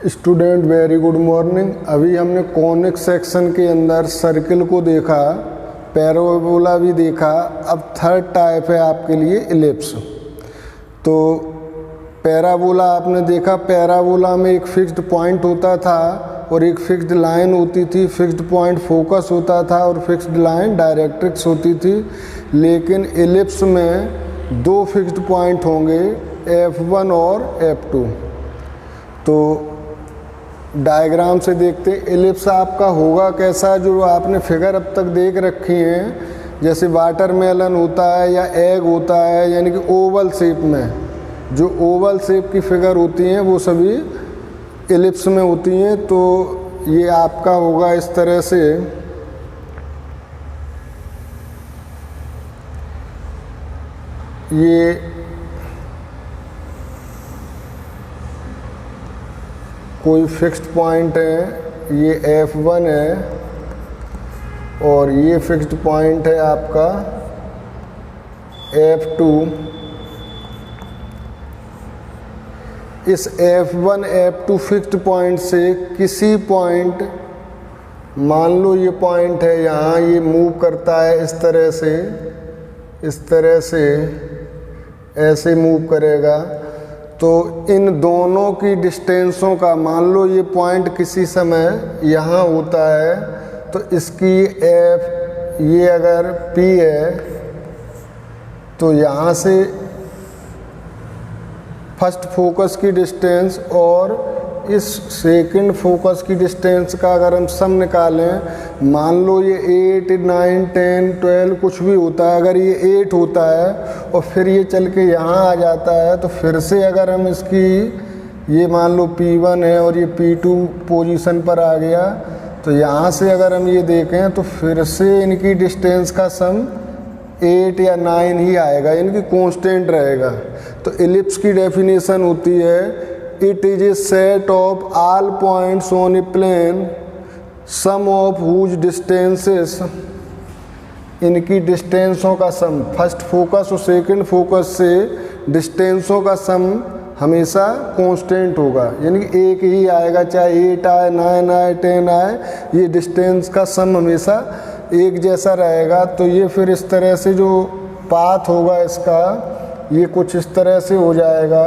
Student very good morning. अभी हमने conic section के अंदर सर्किल को देखा, पैराबोला भी देखा। अब थर्ड टाइप है आपके लिए इलिप्स। तो पैराबोला आपने देखा, पैराबोला में एक फिक्स्ड पॉइंट होता था और एक फिक्स्ड लाइन होती थी। फिक्स्ड पॉइंट फोकस होता था और फिक्स्ड लाइन डायरेक्ट्रिक्स होती थी। लेकिन इलिप्स में दो फिक्स्ड पॉइंट होंगे, F1 और F2। तो डायग्राम से देखते इलिप्स आपका होगा कैसा, जो आपने फिगर अब तक देख रखी हैं, जैसे वाटरमेलन होता है या एग होता है, यानी कि ओवल शेप में जो ओवल शेप की फिगर होती हैं वो सभी इलिप्स में होती हैं। तो ये आपका होगा इस तरह से। ये कोई फिक्स्ड पॉइंट है, ये F1 है और ये फिक्स्ड पॉइंट है आपका F2। इस F1 F2 फिक्स्ड पॉइंट से किसी पॉइंट, मान लो ये पॉइंट है यहाँ, ये मूव करता है इस तरह से, इस तरह से ऐसे मूव करेगा। तो इन दोनों की डिस्टेंसों का, मान लो ये पॉइंट किसी समय यहाँ होता है, तो इसकी F, ये अगर P है तो यहाँ से फर्स्ट फोकस की डिस्टेंस और इस सेकंड फोकस की डिस्टेंस का अगर हम सम निकालें, मान लो ये 8, 9, 10, 12 कुछ भी होता है, अगर ये 8 होता है और फिर ये चल के यहाँ आ जाता है, तो फिर से अगर हम इसकी, ये मान लो P1 है और ये P2 पोजीशन पर आ गया, तो यहाँ से अगर हम ये देखें तो फिर से इनकी डिस्टेंस का सम 8 या 9 ही आएगा, इनकी कांस्टेंट रहेगा। तो इलिप्स की डेफिनेशन होती है, it is a set of all points on a plane sum of whose distances, इनकी डिस्टेंसों का सम, फर्स्ट फोकस और सेकंड फोकस से डिस्टेंसों का सम हमेशा कांस्टेंट होगा, यानी कि एक ही आएगा, चाहे 8 आए, 9 आए, 10 आए, ये डिस्टेंस का सम हमेशा एक जैसा रहेगा। तो ये फिर इस तरह से जो पाथ होगा इसका, ये कुछ इस तरह से हो जाएगा।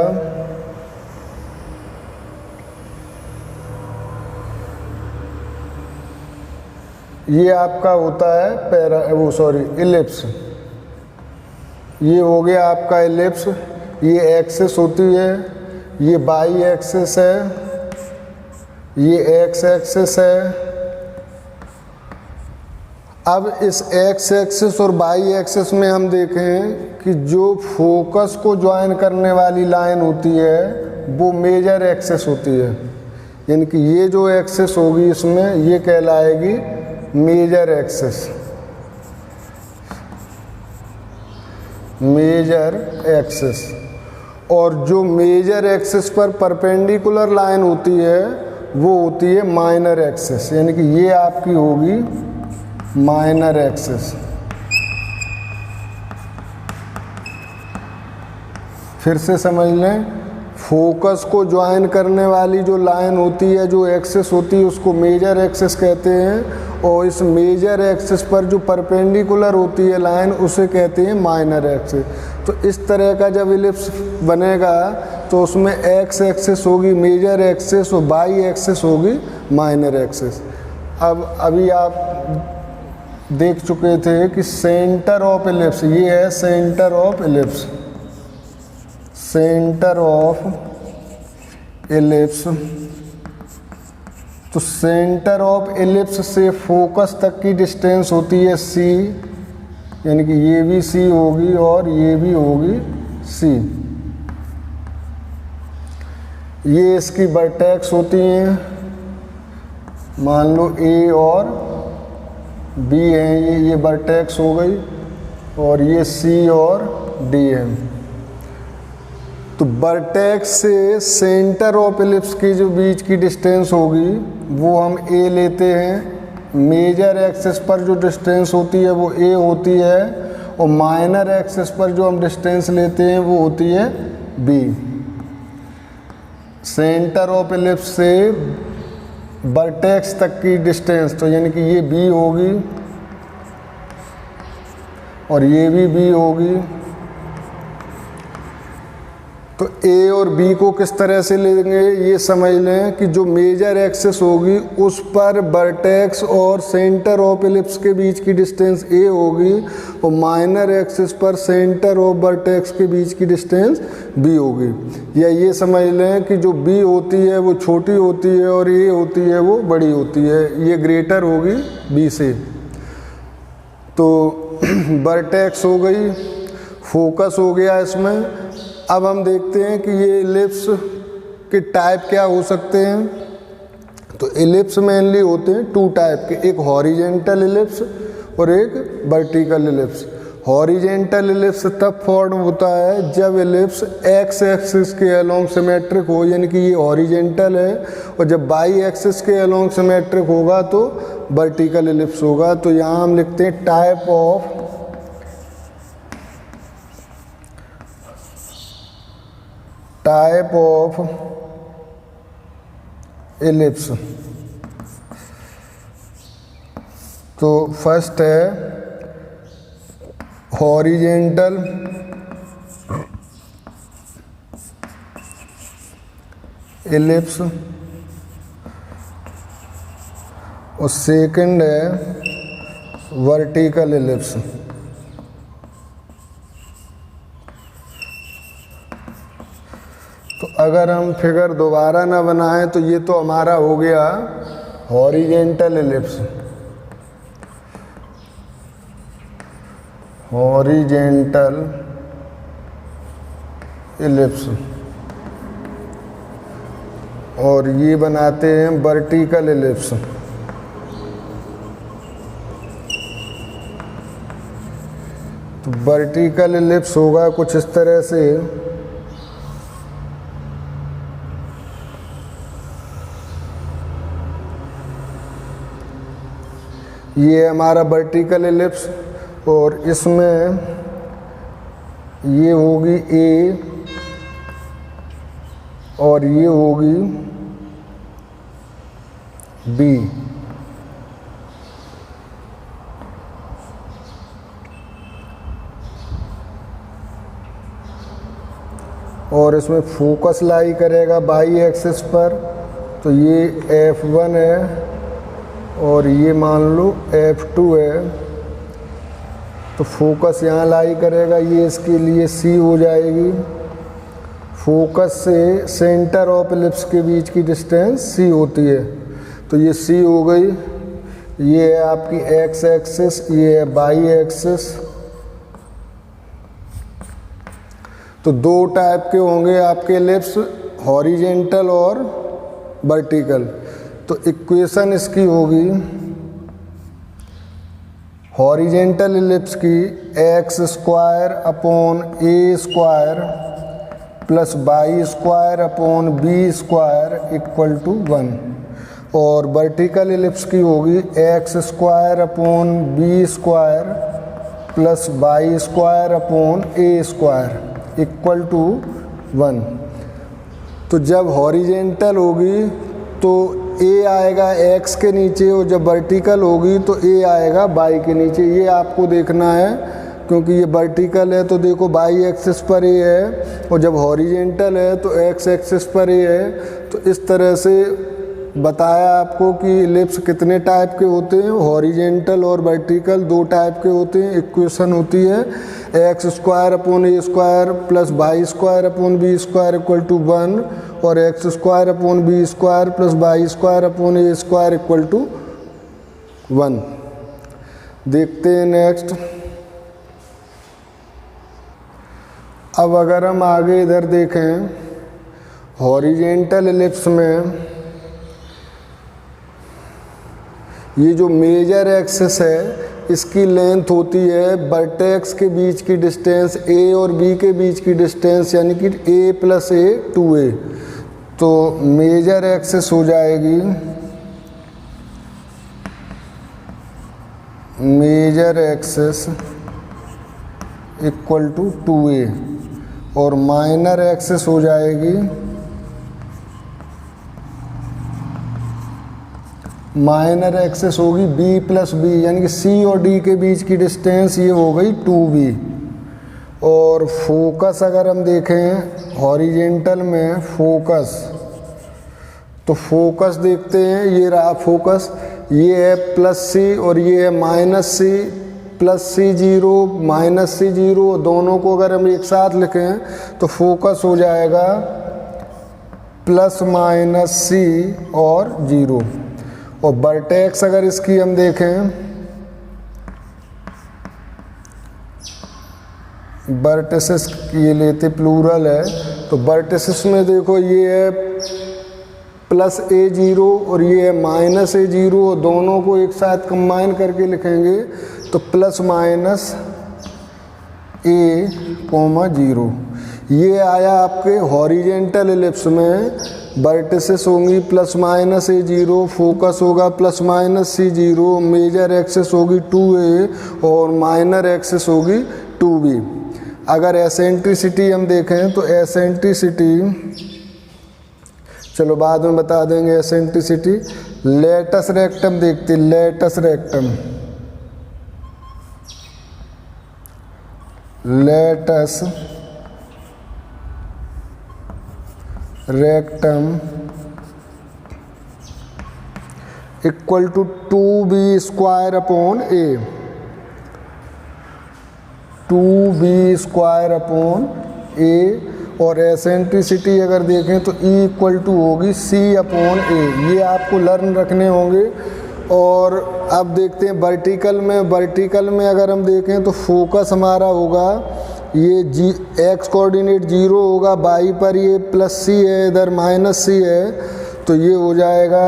ये आपका होता है इलिप्स। ये हो गया आपका इलिप्स। ये एक्सिस होती है, ये बाई एक्सिस है, ये एक्स एक्सिस है। अब इस एक्स एक्सिस और बाई एक्सिस में हम देखें कि जो फोकस को ज्वाइन करने वाली लाइन होती है वो मेजर एक्सिस होती है, यानी कि ये जो एक्सिस होगी इसमें ये कहलाएगी मेजर एक्सिस, मेजर एक्सिस। और जो मेजर एक्सिस पर परपेंडिकुलर लाइन होती है वो होती है माइनर एक्सिस, यानी कि ये आपकी होगी माइनर एक्सिस। फिर से समझ लें, फोकस को ज्वाइन करने वाली जो लाइन होती है, जो एक्सिस होती है, उसको मेजर एक्सिस कहते हैं, और इस मेजर एक्सिस पर जो परपेंडिकुलर होती है लाइन उसे कहते हैं माइनर एक्सिस। तो इस तरह का जब इलिप्स बनेगा तो उसमें एक्स एक्सिस होगी मेजर एक्सिस और बाई एक्सिस होगी माइनर एक्सिस। अब अभी आप देख चुके थे कि सेंटर ऑफ इलिप्स, ये है centre of ellipse, centre of ellipse. तो सेंटर ऑफ इलिप्स से फोकस तक की डिस्टेंस होती है C, यानी कि ये भी C होगी और ये भी होगी C। ये इसकी वर्टेक्स होती हैं, मान लो A और B हैं, ये वर्टेक्स हो गई, और ये C और D है। तो वर्टेक्स से सेंटर ऑफ इलिप्स की जो बीच की डिस्टेंस होगी वो हम A लेते हैं। मेजर एक्सिस पर जो डिस्टेंस होती है वो A होती है, और माइनर एक्सिस पर जो हम डिस्टेंस लेते हैं वो होती है B। सेंटर ऑफ एलिप्स से वर्टेक्स तक की डिस्टेंस, तो यानी कि ये बी होगी और ये भी बी होगी। तो ए और बी को किस तरह से लेंगे ये समझ लें कि जो मेजर एक्सिस होगी उस पर वर्टेक्स और सेंटर ऑफ एलिप्स के बीच की डिस्टेंस ए होगी और माइनर एक्सिस पर सेंटर ऑफ वर्टेक्स के बीच की डिस्टेंस बी होगी। या ये समझ लें कि जो बी होती है वो छोटी होती है और ए होती है वो बड़ी होती है, ये ग्रेटर होगी बी से। तो वर्टेक्स हो गई, फोकस हो गया इसमें। अब हम देखते हैं कि ये एलिप्स के टाइप क्या हो सकते हैं। तो एलिप्स मेनली होते हैं टू टाइप के, एक हॉरिजेंटल एलिप्स और एक वर्टिकल एलिप्स। हॉरिजेंटल एलिप्स तब फॉर्म होता है जब एलिप्स एक्स एक्सिस के अलोंग सिमेट्रिक हो, यानी कि ये हॉरिजेंटल है, और जब बाई एक्सिस के अलोंग सिमेट्रिक होगा तो वर्टिकल एलिप्स होगा। तो यहाँ हम लिखते हैं टाइप ऑफ एलिप्स। तो फर्स्ट है हॉरिजेंटल एलिप्स और सेकंड है वर्टिकल एलिप्स। तो अगर हम फिगर दोबारा ना बनाएं तो ये तो हमारा हो गया हॉरिजेंटल एलिप्स। हॉरिजेंटल एलिप्स और ये बनाते हैं वर्टिकल एलिप्स। तो वर्टिकल एलिप्स होगा कुछ इस तरह से, ये हमारा वर्टिकल एलिप्स और इसमें ये होगी ए और ये होगी बी। और इसमें फोकस लाई करेगा बाई एक्सिस पर, तो ये F1 है और ये मान लो F2 है। तो फोकस यहाँ लाई करेगा, ये इसके लिए C हो जाएगी। फोकस से सेंटर ऑफ एलिप्स के बीच की डिस्टेंस C होती है, तो ये C हो गई। ये है आपकी एक्स एक्सिस, ये है बाई एक्सिस। तो दो टाइप के होंगे आपके एलिप्स, हॉरिजेंटल और वर्टिकल। तो इक्वेशन इसकी होगी हॉरिजेंटल एलिप्स की x square upon a square plus y square upon b square equal to 1, और वर्टिकल एलिप्स की होगी x square upon b square plus y square upon a square equal to 1। तो जब horizontal होगी तो ए आएगा x के नीचे और जब वर्टिकल होगी तो ए आएगा बाई के नीचे। ये आपको देखना है क्योंकि ये वर्टिकल है तो देखो बाई एक्सिस पर ए है और जब हॉरिजेंटल है तो एक्स एक्सिस पर ए है। तो इस तरह से बताया आपको कि एलिप्स कितने टाइप के होते हैं, हॉरिजेंटल और वर्टिकल दो टाइप के होते हैं। इक्वेशन होती है x square upon a square plus y square upon b square equal to 1 और x square upon b square plus y square upon a square equal to 1। देखते हैं नेक्स्ट। अब अगर हम आगे इधर देखें हॉरिजेंटल एलिप्स में ये जो मेजर एक्सिस है इसकी लेंथ होती है वर्टेक्स के बीच की डिस्टेंस ए और बी के बीच की डिस्टेंस यानी कि a प्लस ए 2a। तो मेजर एक्सिस हो जाएगी major axis equal to 2a और माइनर एक्सिस हो जाएगी माइनर एक्सिस होगी बी प्लस बी, यानी कि सी और डी के बीच की डिस्टेंस ये हो गई 2b। और फोकस अगर हम देखें हॉरिजेंटल में फोकस, तो फोकस देखते हैं, ये रहा फोकस, ये है प्लस सी और ये है माइनस सी, प्लस सी जीरो माइनस सी जीरो, दोनों को अगर हम एक साथ लिखें तो फोकस हो जाएगा प्लस माइनस सी और जीरो। और वर्टेक्स अगर इसकी हम देखें, वर्टिसेस ये लेते प्लूरल है, तो वर्टिसेस में देखो ये है प्लस ए जीरो और ये है माइनस ए जीरो, दोनों को एक साथ कंबाइन करके लिखेंगे तो plus minus a comma zero. ये आया आपके हॉरिजेंटल एलिप्स में, वर्टिसेस होंगी प्लस माइनस ए जीरो, फोकस होगा प्लस माइनस सी जीरो, मेजर एक्सिस होगी 2a और माइनर एक्सिस होगी 2b। अगर एसेंट्रिसिटी हम देखें तो एसेंट्रिसिटी चलो बाद में बता देंगे एसेंट्रिसिटी। लेटस रेक्टम देखते, latus rectum, latus rectum equal to 2b square upon a, 2b square upon a. और एसेंट्रिसिटी अगर देखें तो E इक्वल टू होगी C अपॉन ए। ये आपको लर्न रखने होंगे। और अब देखते हैं वर्टिकल में, वर्टिकल में अगर हम देखें तो फोकस हमारा होगा ये एक्स कोऑर्डिनेट 0 होगा, बाई पर ये प्लस सी है, इधर माइनस सी है, तो ये हो जाएगा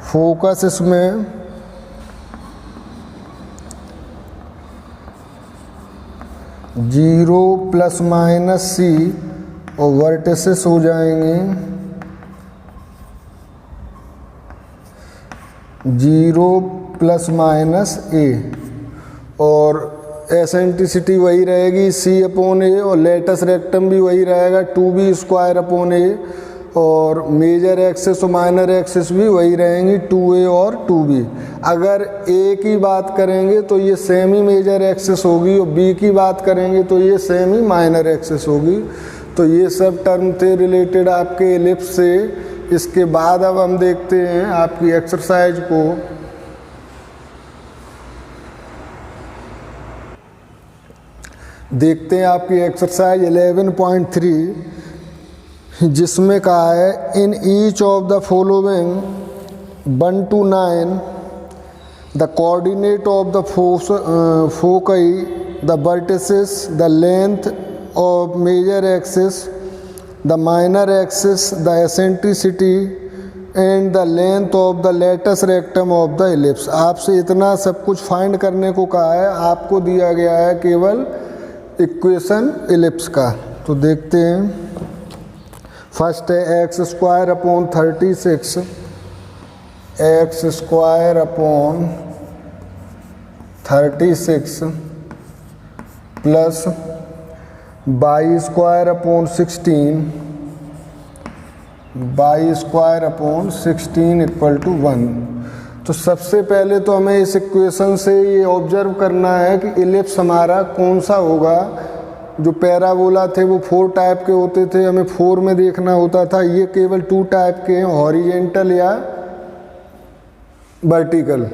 फोकस इसमें जीरो प्लस माइनस सी और वर्टिसेस हो जाएंगे 0 प्लस माइनस ए। और एसेंट्रिसिटी वही रहेगी C अपॉन ए और लेटस रेक्टम भी वही रहेगा 2b स्क्वायर अपॉन ए। और मेजर एक्सिस और माइनर एक्सिस भी वही रहेंगी 2a और 2b। अगर A की बात करेंगे तो ये सेमी मेजर एक्सिस होगी और B की बात करेंगे तो ये सेमी माइनर एक्सिस होगी। तो ये सब टर्म थे रिलेटेड आपके एलिप्स से। इसके बाद अब हम देखते हैं आपकी एक्सरसाइज को। देखते हैं आपकी एक्सरसाइज 11.3, जिसमें कहा है in each of the following 1 to 9 the coordinate of the foci, the vertices, the length of major axis, the minor axis, the eccentricity and the length of the latus rectum of the ellipse. आपसे इतना सब कुछ find करने को कहा है। आपको दिया गया है केवल इक्वेशन एलिप्स का। तो देखते हैं। फर्स्ट है x square upon 36, x square upon 36 plus y square upon 16, y square upon 16 equal to 1। तो सबसे पहले तो हमें इस इक्वेशन से ये ऑब्जर्व करना है कि इलिप्स हमारा कौन सा होगा। जो पैराबोला थे वो 4 टाइप के होते थे, हमें 4 में देखना होता था। ये केवल 2 टाइप के हैं, हॉरिजेंटल या वर्टिकल।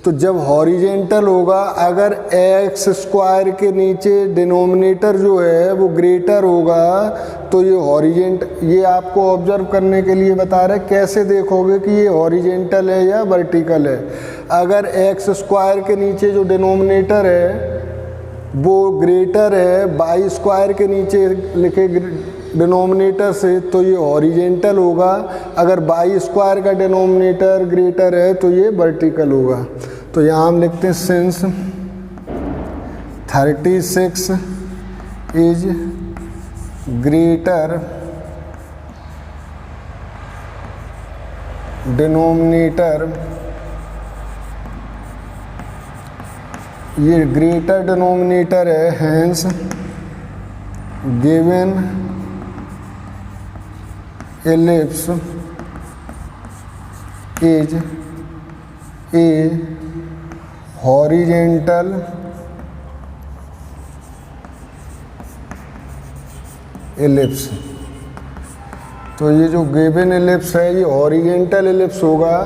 तो जब हॉरिजेंटल होगा, अगर एक्स स्क्वायर के नीचे डिनोमिनेटर जो है वो ग्रेटर होगा तो ये ये आपको ऑब्जर्व करने के लिए बता रहे कैसे देखोगे कि ये हॉरिजेंटल है या वर्टिकल है। अगर एक्स स्क्वायर के नीचे जो डिनोमिनेटर है वो ग्रेटर है वाई स्क्वायर के नीचे लिखे डिनोमिनेटर से, तो ये हॉरिजेंटल होगा। अगर वाई स्क्वायर का डिनोमिनेटर ग्रेटर है तो ये वर्टिकल होगा। तो यहाँ हम लिखते हैं सिंस 36 इज ग्रेटर डिनोमिनेटर, ये ग्रेटर डिनोमिनेटर है, hence given ellipse is a horizontal ellipse. तो ये जो गिवन एलिप्स है ये हॉरिजेंटल एलिप्स होगा।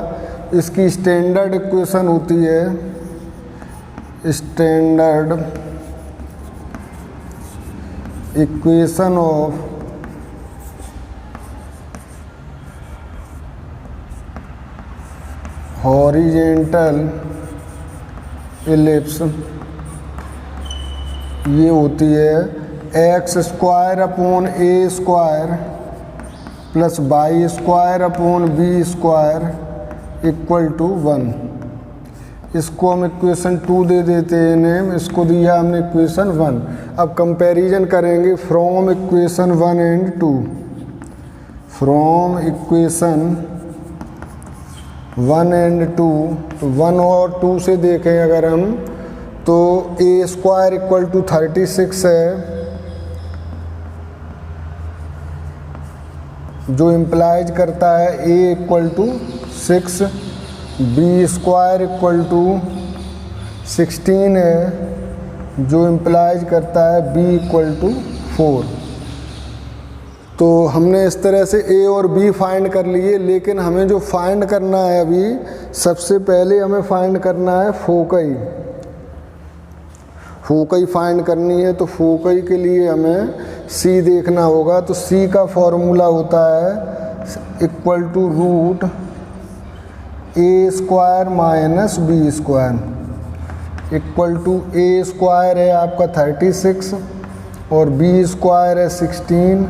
इसकी स्टैंडर्ड इक्वेशन होती है standard equation of horizontal ellipse. ये होती है x square upon a square plus y square upon b square equal to 1। इसको हम इक्वेशन 2 दे देते हैं नेम, इसको दिया हमने इक्वेशन 1। अब कंपैरिजन करेंगे from equation 1 and 2। From equation 1 and 2, तो 1 और 2 से देखें अगर हम, तो ए स्क्वायर इक्वल टू 36 है, जो इम्प्लाइज करता है a equal to 6, b square equal to 16 है, जो इम्प्लाइज करता है बी इक्वल टू 4। तो हमने इस तरह से ए और बी फाइंड कर लिए, लेकिन हमें जो फाइंड करना है अभी, सबसे पहले हमें फाइंड करना है फोकई। फोकई फाइंड करनी है, तो फोकई के लिए हमें सी देखना होगा। तो सी का फॉर्मूला होता है equal to root a square minus b square equal to a square है आपका 36 और बी स्क्वायर है 16,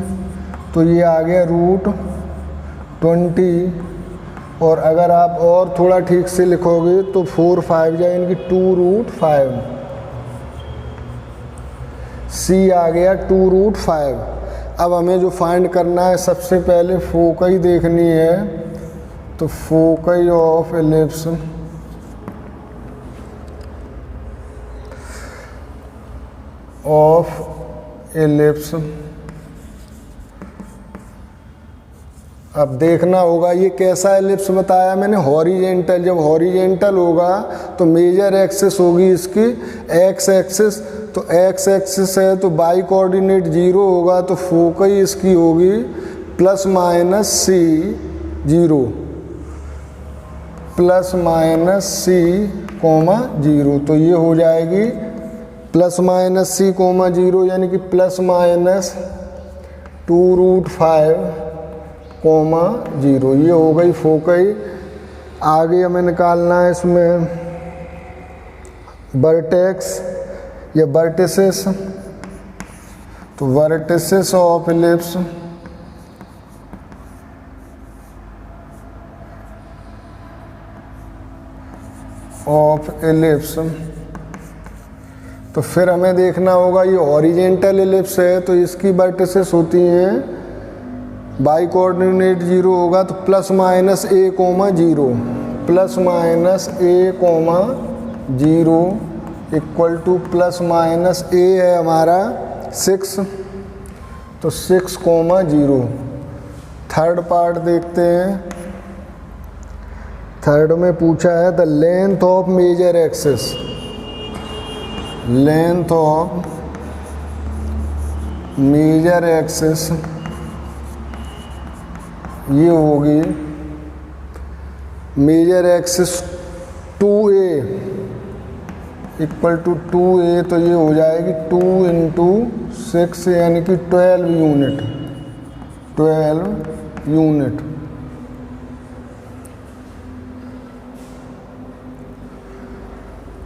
तो ये आ गया रूट 20। और अगर आप और थोड़ा ठीक से लिखोगे तो 4 5 जाए, यानी कि 2 रूट 5। सी आ गया 2 रूट 5। अब हमें जो फाइंड करना है, सबसे पहले फोकई देखनी है। तो फोकई ऑफ एलिप्स अब देखना होगा ये कैसा एलिप्स बताया मैंने, हॉरिजेंटल। जब हॉरिजेंटल होगा तो मेजर एक्सिस होगी इसकी एक्स एक्सिस, तो एक्स एक्सिस है तो बाई कोऑर्डिनेट 0 होगा, तो फोकई इसकी होगी प्लस माइनस सी 0 प्लस माइनस सी कोमा 0। तो ये हो जाएगी प्लस माइनस सी कोमा 0, यानी कि प्लस माइनस 2 रूट 5 कोमा 0। ये हो गई फोकई। आगे हमें निकालना है इसमें वर्टेक्स या वर्टिसेस। तो वर्टिसेस ऑफ एलिप्स तो फिर हमें देखना होगा ये हॉरिजेंटल एलिप्स है, तो इसकी वर्टिसेस होती हैं बाई कोऑर्डिनेट 0 होगा तो plus minus a comma 0 plus minus a comma 0 equal to plus minus a है हमारा 6, तो 6 कोमा 0। थर्ड पार्ट देखते हैं। थर्ड में पूछा है the length of major axis. Length of major axis ये होगी major axis 2a equal to 2a, तो ये हो जाएगी 2 इंटू 6 यानी कि 12 यूनिट 12 यूनिट।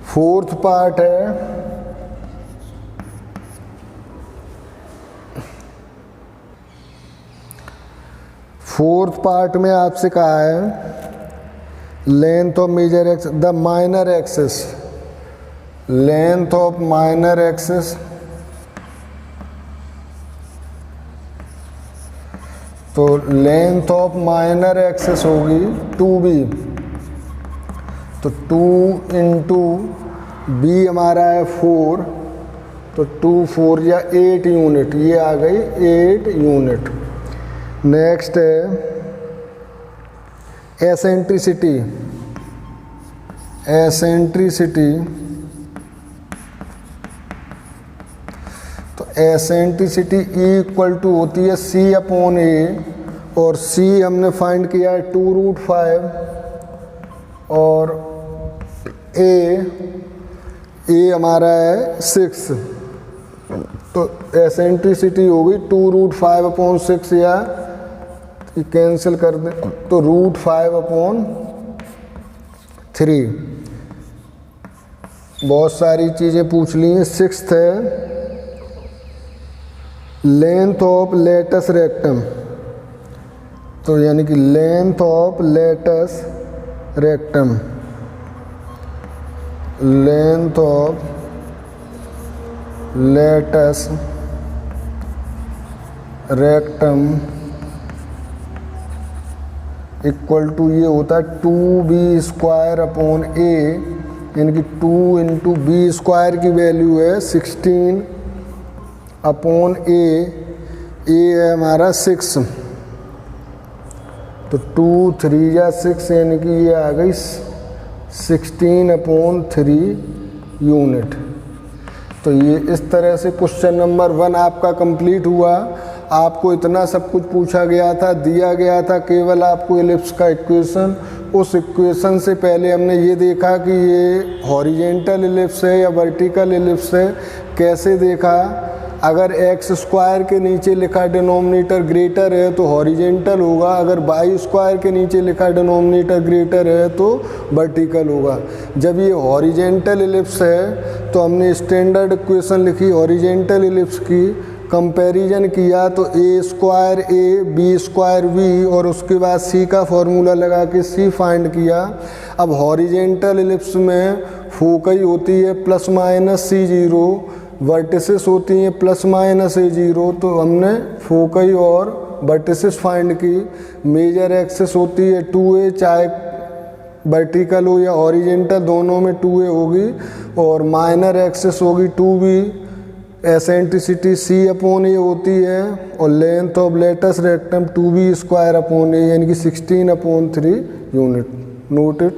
फोर्थ पार्ट है फोर्थ पार्ट में आपसे कहा है length of major axis the minor axis. Length of minor axis तो लेंथ ऑफ माइनर एक्सिस होगी 2b, तो 2 इंटू बी हमारा है 4, तो 2 4 या 8 यूनिट, ये आ गई 8 यूनिट। नेक्स्ट है एसेंट्रिसिटी तो एसेंट्रिसिटी इक्वल टू होती है सी अपॉन ए, और सी हमने फाइंड किया है 2√5 और ए हमारा है 6, तो एसेंट्रिसिटी होगी 2√5 अपॉन 6, या कैंसिल कर दें तो √5 अपॉन 3। बहुत सारी चीज़ें पूछ ली हैं। 6th है लेंथ ऑफ लेटस रेक्टम, तो यानी कि length of latus rectum, length of latus rectum equal to ये होता है 2b² अपॉन ए, यानी कि 2 इंटू b² की वैल्यू है 16 अपॉन ए है हमारा 6, तो 2 3 या 6, यानी कि ये आ गई 16 अपॉन 3 यूनिट। तो ये इस तरह से क्वेश्चन नंबर 1 आपका कंप्लीट हुआ। आपको इतना सब कुछ पूछा गया था, दिया गया था केवल आपको एलिप्स का इक्वेशन। उस इक्वेशन से पहले हमने ये देखा कि ये हॉरिजेंटल एलिप्स है या वर्टिकल एलिप्स है। कैसे देखा, अगर x² के नीचे लिखा डिनोमिनेटर ग्रेटर है तो हॉरिजेंटल होगा, अगर y² के नीचे लिखा डिनोमिनेटर ग्रेटर है तो वर्टिकल होगा। जब ये हॉरिजेंटल एलिप्स है तो हमने स्टैंडर्ड इक्वेशन लिखी हॉरिजेंटल एलिप्स की, कंपैरिजन किया तो a² b² v, और उसके बाद c का फॉर्मूला लगा के c फाइंड किया। अब हॉरिजेंटल एलिप्स में फोकई होती है ±c0, वर्टिसेस होती हैं ±a0, तो हमने फोकई और वर्टिसेस फाइंड की। मेजर एक्सिस होती है 2a, चाहे वर्टिकल हो या हॉरिजेंटल, दोनों में 2a होगी, और माइनर एक्सिस होगी 2b। एसेंट्रिसिटी c अपॉन ए होती है, और length of latus rectum 2b² upon a, यानी कि 16 अपॉन 3 यूनिट। Note it.